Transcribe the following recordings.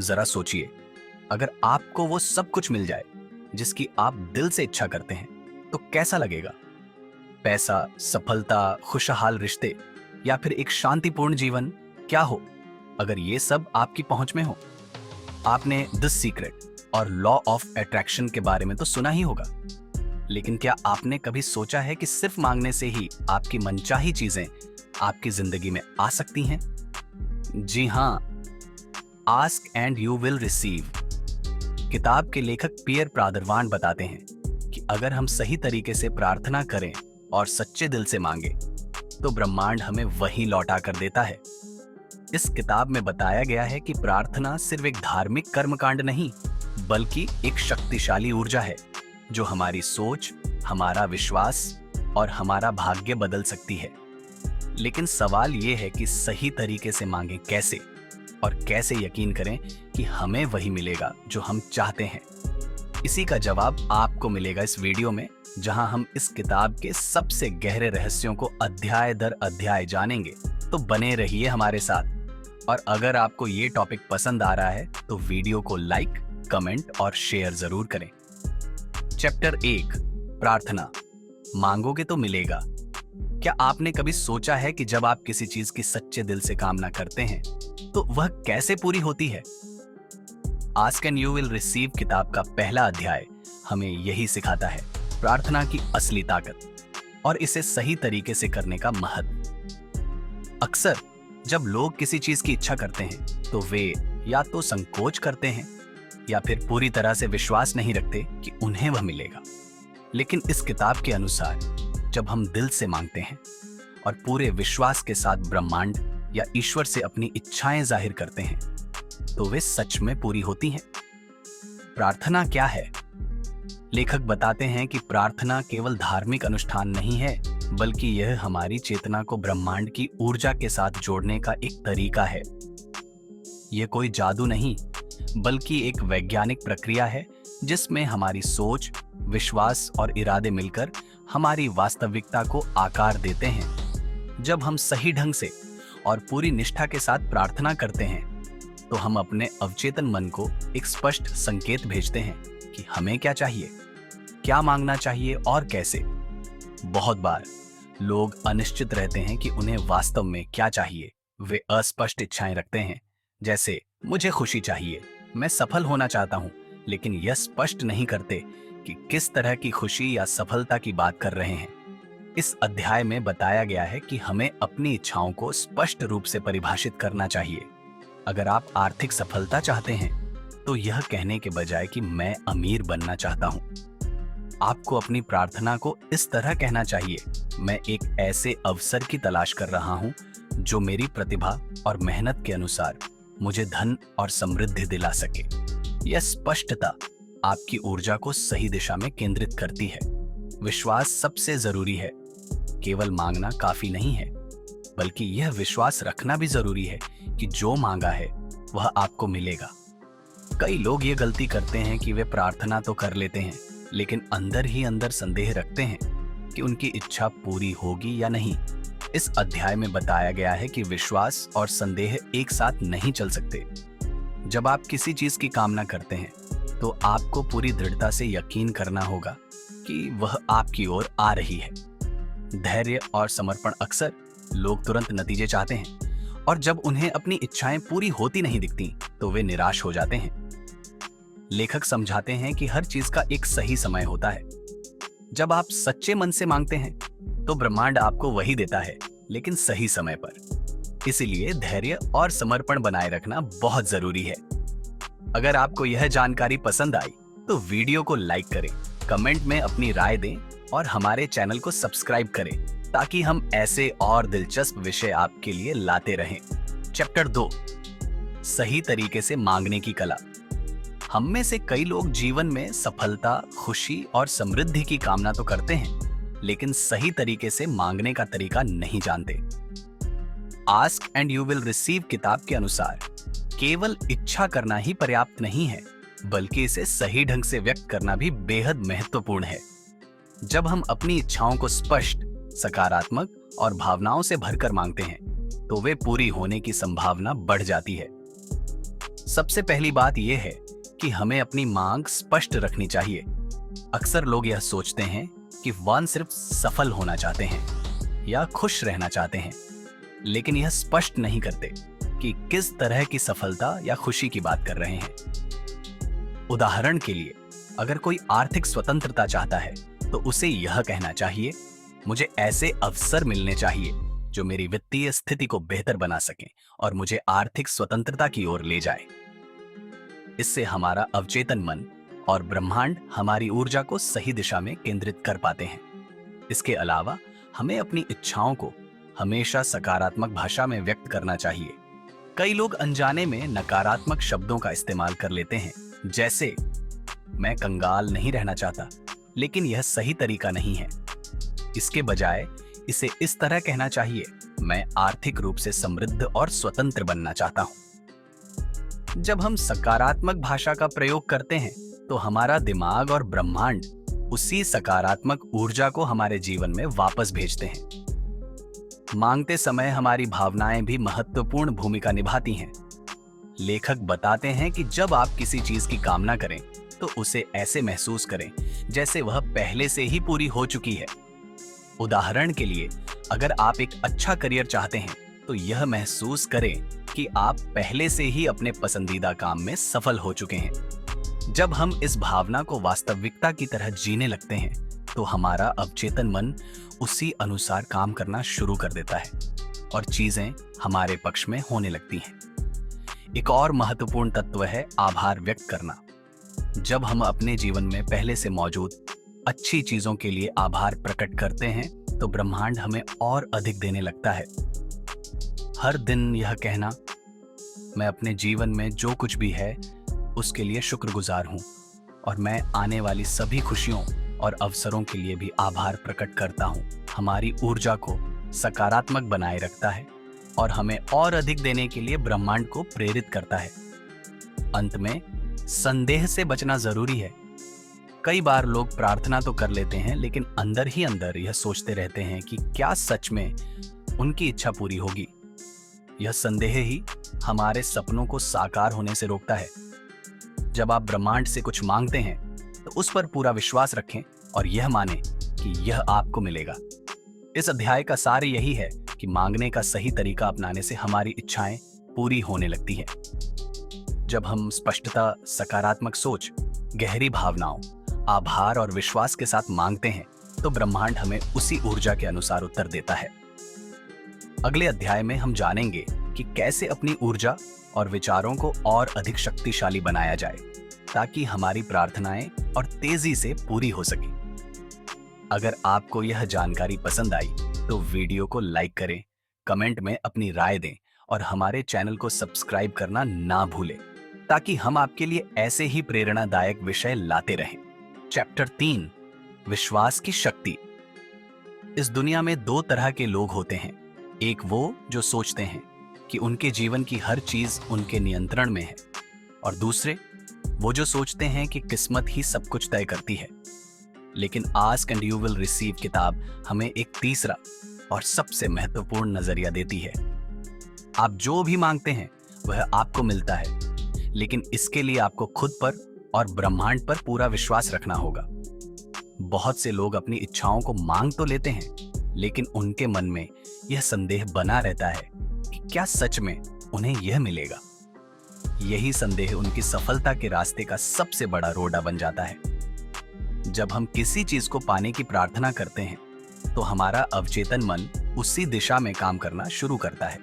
जरा सोचिए, अगर आपको वो सब कुछ मिल जाए जिसकी आप दिल से इच्छा करते हैं, तो कैसा लगेगा? पैसा, सफलता, खुशहाल रिश्ते या फिर एक शांतिपूर्ण जीवन, क्या हो अगर ये सब आपकी पहुंच में हो? आपने द सीक्रेट और लॉ ऑफ अट्रैक्शन के बारे में तो सुना ही होगा, लेकिन क्या आपने कभी सोचा है कि सिर्फ मांगने से ही आपकी मनचाही चीजें आपकी जिंदगी में आ सकती हैं? जी हां, ask and you will receive किताब के लेखक पियर प्रादरवान बताते हैं कि अगर हम सही तरीके से प्रार्थना करें और सच्चे दिल से मांगे, तो ब्रह्मांड हमें वही लौटा कर देता है। इस किताब में बताया गया है कि प्रार्थना सिर्फ एक धार्मिक कर्मकांड नहीं, बल्कि एक शक्तिशाली ऊर्जा है जो हमारी सोच, हमारा विश्वास और हमारा भाग्य बदल सकती है। लेकिन सवाल यह है कि सही तरीके से मांगें कैसे, और कैसे यकीन करें कि हमें वही मिलेगा जो हम चाहते हैं। इसी का जवाब आपको मिलेगा इस वीडियो में, जहां हम इस किताब के सबसे गहरे रहस्यों को अध्याय दर अध्याय जानेंगे। तो बने रहिए हमारे साथ। और अगर आपको ये टॉपिक पसंद आ रहा है तो वीडियो को लाइक, कमेंट और शेयर जरूर करें। चैप्टर 1, प्रार्थना। मांगोगे तो मिलेगा। क्या आपने कभी सोचा है कि जब आप किसी चीज की सच्चे दिल से कामना करते हैं तो वह कैसे पूरी होती है? Ask and you will receive किताब का पहला अध्याय हमें यही सिखाता है, प्रार्थना की असली ताकत और इसे सही तरीके से करने का महत्व। अक्सर जब लोग किसी चीज की इच्छा करते हैं तो वे या तो संकोच करते हैं या फिर पूरी तरह से विश्वास नहीं रखते कि उन्हें वह मिलेगा। लेकिन इस किताब के अनुसार जब हम दिल से मांगते हैं और पूरे विश्वास के साथ ब्रह्मांड या ईश्वर से अपनी इच्छाएं जाहिर करते हैं, तो वे सच में पूरी होती हैं। प्रार्थना क्या है? लेखक बताते हैं कि प्रार्थना केवल धार्मिक अनुष्ठान नहीं है, बल्कि यह हमारी चेतना को ब्रह्मांड की ऊर्जा के साथ जोड़ने का एक तरीका है। यह कोई जादू नहीं, बल्कि एक वैज्ञानिक प्रक्रिया है जिसमें हमारी सोच, विश्वास और इरादे मिलकर हमारी वास्तविकता को आकार देते हैं। जब हम सही ढंग से और पूरी निष्ठा के साथ प्रार्थना करते हैं, तो हम अपने अवचेतन मन को एक स्पष्ट संकेत भेजते हैं कि हमें क्या चाहिए, क्या मांगना चाहिए और कैसे। बहुत बार लोग अनिश्चित रहते हैं कि उन्हें वास्तव में क्या चाहिए। वे अस्पष्ट इच्छाएं रखते हैं, जैसे मुझे खुशी चाहिए, मैं सफल होना चाहता हूं, लेकिन यह स्पष्ट नहीं करते कि किस तरह की खुशी या सफलता की बात कर रहे हैं। इस अध्याय में बताया गया है कि हमें अपनी इच्छाओं को स्पष्ट रूप से परिभाषित करना चाहिए। अगर आप आर्थिक सफलता चाहते हैं, तो यह कहने के बजाय कि मैं अमीर बनना चाहता हूं, आपको अपनी प्रार्थना को इस तरह कहना चाहिए, मैं एक ऐसे अवसर की तलाश कर रहा हूं जो मेरी प्रतिभा और मेहनत के अनुसार मुझे धन और समृद्धि दिला सके। यह स्पष्टता आपकी ऊर्जा को सही दिशा में केंद्रित करती है। विश्वास सबसे जरूरी है। केवल मांगना काफी नहीं है, बल्कि यह विश्वास रखना भी जरूरी है कि जो मांगा है वह आपको मिलेगा। कई लोग ये गलती करते हैं कि वे प्रार्थना तो कर लेते हैं, लेकिन अंदर ही अंदर संदेह रखते हैं कि उनकी इच्छा पूरी होगी या नहीं। इस अध्याय में बताया गया है कि विश्वास और संदेह एक साथ नहीं चल सकते। जब आप किसी चीज की कामना करते हैं, तो आपको पूरी दृढ़ता से यकीन करना होगा कि वह आपकी ओर आ रही है। धैर्य और समर्पण। अक्सर लोग तुरंत नतीजे चाहते हैं, और जब उन्हें अपनी इच्छाएं पूरी होती नहीं दिखती, तो वे निराश हो जाते हैं। लेखक समझाते हैं कि हर चीज का एक सही समय होता है। जब आप सच्चे मन से मांगते हैं, तो ब्रह्मांड आपको वही देता है, लेकिन सही समय पर। इसीलिए धैर्य और समर्पण बनाए रखना बहुत जरूरी है। अगर आपको यह जानकारी पसंद आई, तो वीडियो को लाइक करें, कमेंट में अपनी राय दें और हमारे चैनल को सब्सक्राइब करें, ताकि हम ऐसे और दिलचस्प विषय आपके लिए लाते रहें। चैप्टर 2, सही तरीके से मांगने की कला। हम में से कई लोग जीवन में सफलता, खुशी और समृद्धि की कामना तो करते हैं, लेकिन सही तरीके से मांगने का तरीका नहीं जानते। Ask and you will receive किताब के अनुसार केवल इच्छा करना ही पर्याप्त नहीं है, बल्कि इसे सही ढंग से व्यक्त करना भी बेहद महत्वपूर्ण है। जब हम अपनी इच्छाओं को स्पष्ट, सकारात्मक और भावनाओं से भरकर मांगते हैं, तो वे पूरी होने की संभावना बढ़ जाती है। सबसे पहली बात यह है कि हमें अपनी मांग स्पष्ट रखनी चाहिए। अक्सर लोग यह सोचते हैं कि वह सिर्फ सफल होना चाहते हैं या खुश रहना चाहते हैं, लेकिन यह स्पष्ट नहीं करते कि किस तरह की सफलता या खुशी की बात कर रहे हैं। उदाहरण के लिए, अगर कोई आर्थिक स्वतंत्रता चाहता है तो उसे यह कहना चाहिए, मुझे ऐसे अवसर मिलने चाहिए जो मेरी वित्तीय स्थिति को बेहतर बना सकें और मुझे आर्थिक स्वतंत्रता की ओर ले जाए। इससे हमारा अवचेतन मन और ब्रह्मांड हमारी ऊर्जा को सही दिशा में केंद्रित कर पाते हैं। इसके अलावा हमें अपनी इच्छाओं को हमेशा सकारात्मक भाषा में व्यक्त करना चाहिए। कई लोग अनजाने में नकारात्मक शब्दों का इस्तेमाल कर लेते हैं, जैसे मैं कंगाल नहीं रहना चाहता, लेकिन यह सही तरीका नहीं है। इसके बजाय इसे इस तरह कहना चाहिए, मैं आर्थिक रूप से समृद्ध और स्वतंत्र बनना चाहता हूं। जब हम सकारात्मक भाषा का प्रयोग करते हैं तो हमारा दिमाग और ब्रह्मांड उसी सकारात्मक ऊर्जा को हमारे जीवन में वापस भेजते हैं। मांगते समय हमारी भावनाएं भी महत्वपूर्ण भूमिका निभाती हैं। लेखक बताते हैं कि जब आप किसी चीज की कामना करें तो उसे ऐसे महसूस करें जैसे वह पहले से ही पूरी हो चुकी है। उदाहरण के लिए, अगर आप एक अच्छा करियर चाहते हैं तो यह महसूस करें कि आप पहले से ही अपने पसंदीदा काम में सफल हो चुके हैं। जब हम इस भावना को वास्तविकता की तरह जीने लगते हैं तो हमारा अवचेतन मन उसी अनुसार काम करना शुरू कर देता है और चीजें हमारे पक्ष में होने लगती हैं। एक और महत्वपूर्ण तत्व है आभार व्यक्त करना। जब हम अपने जीवन में पहले से मौजूद अच्छी चीजों के लिए आभार प्रकट करते हैं तो ब्रह्मांड हमें और अधिक देने लगता है। हर दिन यह कहना, मैं अपने जीवन में जो कुछ भी है उसके लिए शुक्रगुजार हूं और मैं आने वाली सभी खुशियों और अवसरों के लिए भी आभार प्रकट करता हूं, हमारी ऊर्जा को सकारात्मक बनाए रखता है और हमें और अधिक देने के लिए ब्रह्मांड को प्रेरित करता है। अंत में, संदेह से बचना जरूरी है। कई बार लोग प्रार्थना तो कर लेते हैं, लेकिन अंदर ही अंदर यह सोचते रहते हैं कि क्या सच में उनकी इच्छा पूरी होगी। यह संदेह ही हमारे सपनों को साकार होने से रोकता है। जब आप ब्रह्मांड से कुछ मांगते हैं तो उस पर पूरा विश्वास रखें और यह माने कि यह आपको मिलेगा। इस अध्याय का सार यही है कि मांगने का सही तरीका अपनाने से हमारी इच्छाएं पूरी होने लगती हैं। जब हम स्पष्टता, सकारात्मक सोच, गहरी भावनाओं, आभार और विश्वास के साथ मांगते हैं तो ब्रह्मांड हमें उसी ऊर्जा के अनुसार उत्तर देता है। अगले अध्याय में हम जानेंगे कि कैसे अपनी ऊर्जा और विचारों को और अधिक शक्तिशाली बनाया जाए ताकि हमारी प्रार्थनाएं और तेजी से पूरी हो सके। अगर आपको यह जानकारी पसंद आई तो वीडियो को लाइक करें, कमेंट में अपनी राय दें और हमारे चैनल को सब्सक्राइब करना ना भूलें ताकि हम आपके लिए ऐसे ही प्रेरणादायक विषय लाते रहें। चैप्टर 3, विश्वास की शक्ति। इस दुनिया में दो तरह के लोग होते हैं। एक वो जो सोचते हैं कि उनके जीवन की हर चीज उनके नियंत्रण में है, और दूसरे वो जो सोचते हैं कि किस्मत ही सब कुछ तय करती है। लेकिन ask and you will receive किताब हमें एक तीसरा और सबसे महत्वपूर्ण नजरिया देती है। आप जो भी मांगते हैं वह आपको मिलता है, लेकिन इसके लिए आपको खुद पर और ब्रह्मांड पर पूरा विश्वास रखना होगा। बहुत से लोग अपनी इच्छाओं को मांग तो लेते हैं, लेकिन उनके मन में यह संदेह बना रहता है कि क्या सच में उन्हें यह मिलेगा। यही संदेह उनकी सफलता के रास्ते का सबसे बड़ा रोड़ा बन जाता है। जब हम किसी चीज को पाने की प्रार्थना करते हैं तो हमारा अवचेतन मन उसी दिशा में काम करना शुरू करता है।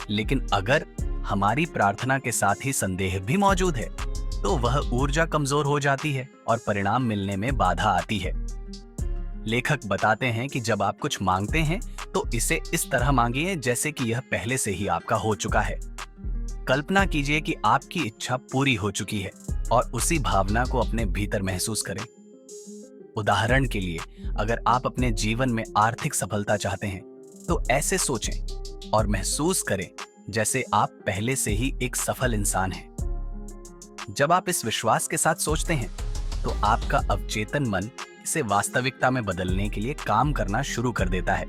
लेकिन अगर हमारी प्रार्थना के साथ ही संदेह भी मौजूद है तो वह ऊर्जा कमजोर हो जाती है और परिणाम मिलने में बाधा आती है। लेखक बताते हैं कि जब आप कुछ मांगते हैं तो इसे इस तरह मांगिए जैसे कि यह पहले से ही आपका हो चुका है। कल्पना कीजिए कि आपकी इच्छा पूरी हो चुकी है और उसी भावना को अपने भीतर महसूस करें। उदाहरण के लिए, अगर आप अपने जीवन में आर्थिक सफलता चाहते हैं तो ऐसे सोचें और महसूस करें जैसे आप पहले से ही एक सफल इंसान हैं। जब आप इस विश्वास के साथ सोचते हैं तो आपका अवचेतन मन इसे वास्तविकता में बदलने के लिए काम करना शुरू कर देता है।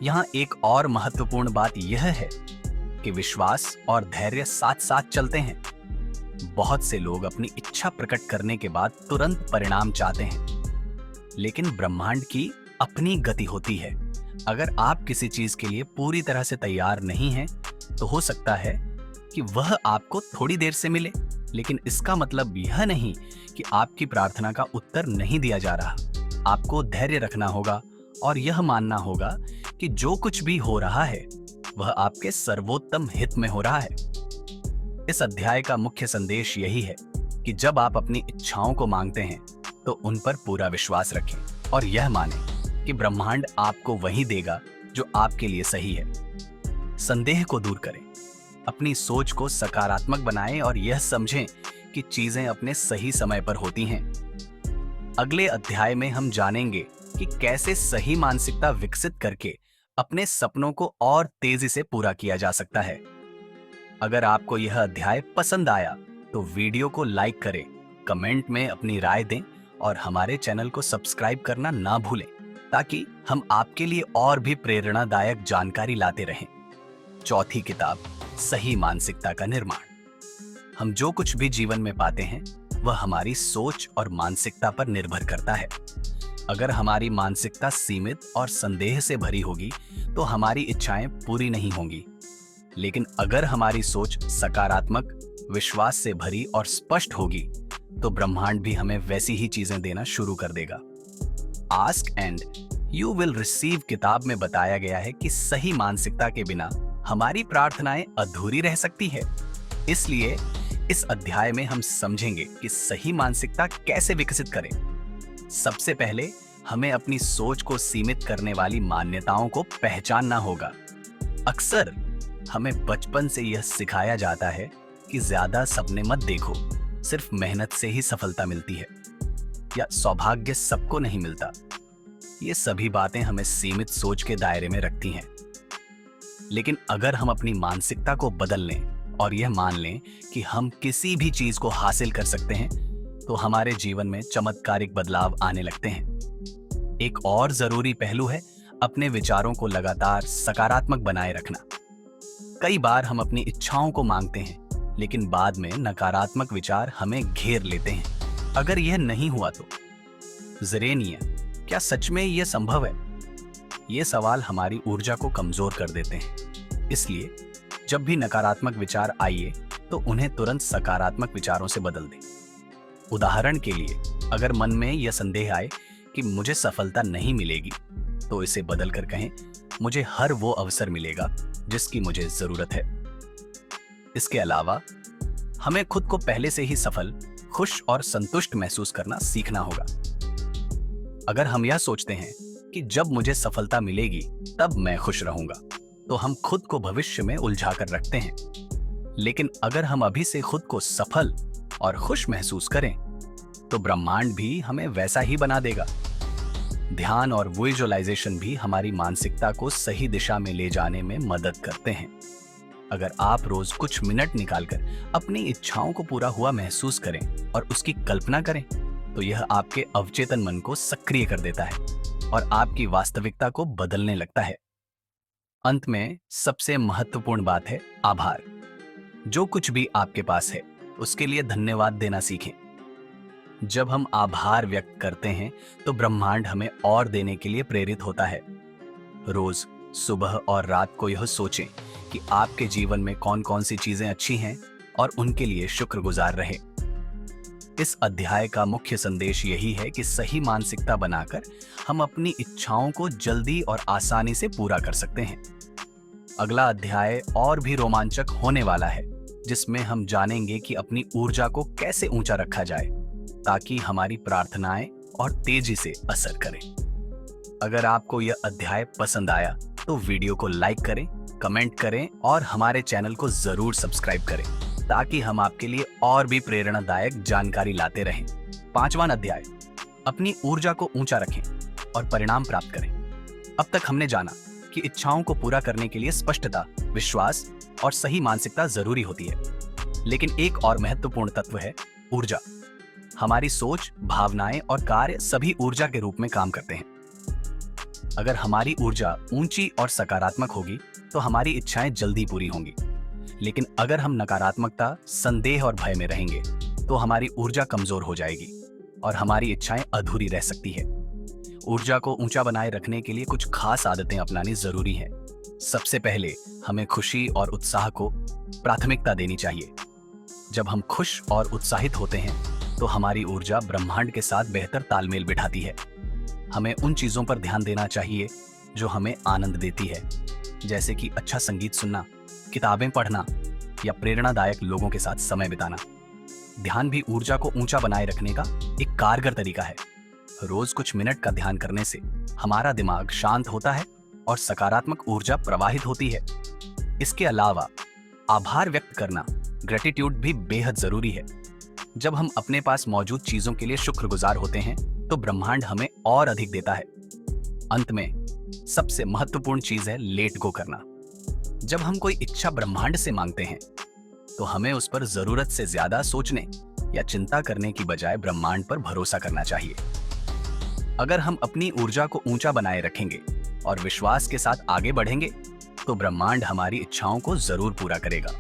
यहाँ एक और महत्वपूर्ण बात यह है कि विश्वास और धैर्य साथ साथ चलते हैं। बहुत से लोग अपनी इच्छा प्रकट करने के बाद तुरंत परिणाम चाहते हैं, लेकिन ब्रह्मांड की अपनी गति होती है। अगर आप किसी चीज के लिए पूरी तरह से तैयार नहीं हैं, तो हो सकता है कि वह आपको थोड़ी देर से मिले, लेकिन इसका मतलब यह नहीं कि आपकी प्रार्थना का उत्तर नहीं दिया जा रहा। आपको धैर्य रखना होगा और यह मानना होगा कि जो कुछ भी हो रहा है वह आपके सर्वोत्तम हित में हो रहा है। इस अध्याय का मुख्य संदेश यही है कि जब आप अपनी इच्छाओं को मांगते हैं तो उन पर पूरा विश्वास रखें और यह मानें कि ब्रह्मांड आपको वही देगा जो आपके लिए सही है। संदेह को दूर करें, अपनी सोच को सकारात्मक बनाएं और यह समझें कि चीजें अपने सही समय पर होती हैं। अगले अध्याय में हम जानेंगे कि कैसे सही मानसिकता विकसित करके अपने सपनों को और तेजी से पूरा किया जा सकता है। अगर आपको यह अध्याय पसंद आया तो वीडियो को लाइक करें, कमेंट में अपनी राय दें और हमारे चैनल को सब्सक्राइब करना ना भूलें, ताकि हम आपके लिए और भी प्रेरणादायक जानकारी लाते रहें। चौथी किताब, सही मानसिकता का निर्माण। हम जो कुछ भी जीवन में पाते हैं वह हमारी सोच और मानसिकता पर निर्भर करता है। अगर हमारी मानसिकता सीमित और संदेह से भरी होगी तो हमारी इच्छाएं पूरी नहीं होंगी, लेकिन अगर हमारी सोच सकारात्मक, विश्वास से भरी और स्पष्ट होगी तो ब्रह्मांड भी हमें वैसी ही चीजें देना शुरू कर देगा। Ask and you will receive किताब में बताया गया है कि सही मानसिकता के बिना हमारी प्रार्थनाएं अधूरी रह सकती है। इसलिए इस अध्याय में हम समझेंगे कि सही मानसिकता कैसे विकसित करें। सबसे पहले हमें अपनी सोच को सीमित करने वाली मान्यताओं को पहचानना होगा। अक्सर हमें बचपन से यह सिखाया जाता है कि ज्यादा सपने मत देखो, सिर्फ मेहनत से ही सफलता मिलती है, या सौभाग्य सबको नहीं मिलता। ये सभी बातें हमें सीमित सोच के दायरे में रखती हैं। लेकिन अगर हम अपनी मानसिकता को बदल लें और यह मान लें कि हम किसी भी चीज को हासिल कर सकते हैं, तो हमारे जीवन में चमत्कारिक बदलाव आने लगते हैं। एक और जरूरी पहलू है अपने विचारों को लगातार सकारात्मक बनाए रखना। कई बार हम अपनी इच्छाओं को मांगते हैं, लेकिन बाद में नकारात्मक विचार हमें घेर लेते हैं। अगर यह नहीं हुआ तो ज़रेनिया, क्या सच में यह संभव है? ये सवाल हमारी ऊर्जा को कमजोर कर देते हैं। इसलिए जब भी नकारात्मक विचार आए तो उन्हें तुरंत सकारात्मक विचारों से बदल दें। उदाहरण के लिए, अगर मन में यह संदेह आए कि मुझे सफलता नहीं मिलेगी, तो इसे बदलकर कहें, मुझे हर वो अवसर मिलेगा जिसकी मुझे जरूरत है। इसके अलावा हमें खुद को पहले से ही सफल, खुश और संतुष्ट महसूस करना सीखना होगा। अगर हम यह सोचते हैं कि जब मुझे सफलता मिलेगी तब मैं खुश रहूंगा, तो हम खुद को भविष्य में उलझा कर रखते हैं। लेकिन अगर हम अभी से खुद को सफल और खुश महसूस करें तो ब्रह्मांड भी हमें वैसा ही बना देगा। ध्यान और विजुअलाइजेशन भी हमारी मानसिकता को सही दिशा में ले जाने में मदद करते हैं। अगर आप रोज कुछ मिनट निकालकर अपनी इच्छाओं को पूरा हुआ महसूस करें और उसकी कल्पना करें, तो यह आपके अवचेतन मन को सक्रिय कर देता है और आपकी वास्तविकता को बदलने लगता है। अंत में सबसे महत्वपूर्ण बात है आभार। जो कुछ भी आपके पास है उसके लिए धन्यवाद देना सीखें। जब हम आभार व्यक्त करते हैं तो ब्रह्मांड हमें और देने के लिए प्रेरित होता है। रोज सुबह और रात को यह सोचें कि आपके जीवन में कौन कौन सी चीजें अच्छी हैं और उनके लिए शुक्रगुजार रहें। इस अध्याय का मुख्य संदेश यही है कि सही मानसिकता बनाकर हम अपनी इच्छाओं को जल्दी और आसानी से पूरा कर सकते हैं। अगला अध्याय और भी रोमांचक होने वाला है, जिसमें हम जानेंगे कि अपनी ऊर्जा को कैसे ऊंचा रखा जाए ताकि हमारी प्रार्थनाएं और तेजी से असर करें। अगर आपको यह अध्याय पसंद आया तो वीडियो को लाइक करें, कमेंट करें और हमारे चैनल को जरूर सब्सक्राइब करें, ताकि हम आपके लिए और भी प्रेरणादायक जानकारी लाते रहें। 5वां अध्याय, अपनी ऊर्जा को ऊंचा रखें और परिणाम प्राप्त करें। अब तक हमने जाना कि इच्छाओं को पूरा करने के लिए स्पष्टता, विश्वास और सही मानसिकता जरूरी होती है। लेकिन एक और महत्वपूर्ण तत्व है ऊर्जा। हमारी सोच, भावनाएं और कार्य सभी ऊर्जा के रूप में काम करते हैं। अगर हमारी ऊर्जा ऊंची और सकारात्मक होगी तो हमारी इच्छाएं जल्दी पूरी होंगी। लेकिन अगर हम नकारात्मकता, संदेह और भय में रहेंगे तो हमारी ऊर्जा कमजोर हो जाएगी और हमारी इच्छाएं अधूरी रह सकती है। ऊर्जा को ऊंचा बनाए रखने के लिए कुछ खास आदतें अपनानी जरूरी है। सबसे पहले हमें खुशी और उत्साह को प्राथमिकता देनी चाहिए। जब हम खुश और उत्साहित होते हैं तो हमारी ऊर्जा ब्रह्मांड के साथ बेहतर तालमेल बिठाती है। हमें उन चीजों पर ध्यान देना चाहिए जो हमें आनंद देती है, जैसे कि अच्छा संगीत सुनना, किताबें पढ़ना या प्रेरणादायक लोगों के साथ समय बिताना। ध्यान भी ऊर्जा को ऊंचा बनाए रखने का एक कारगर तरीका है। रोज कुछ मिनट का ध्यान करने से हमारा दिमाग शांत होता है और सकारात्मक ऊर्जा प्रवाहित होती है। इसके अलावा आभार व्यक्त करना, ग्रेटिट्यूड भी बेहद जरूरी है। जब हम अपने पास मौजूद चीजों के लिए शुक्रगुजार होते हैं तो ब्रह्मांड हमें और अधिक देता है। अंत में सबसे महत्वपूर्ण चीज है लेट गो करना। जब हम कोई इच्छा ब्रह्मांड से मांगते हैं तो हमें उस पर जरूरत से ज्यादा सोचने या चिंता करने की बजाय ब्रह्मांड पर भरोसा करना चाहिए। अगर हम अपनी ऊर्जा को ऊंचा बनाए रखेंगे और विश्वास के साथ आगे बढ़ेंगे तो ब्रह्मांड हमारी इच्छाओं को जरूर पूरा करेगा।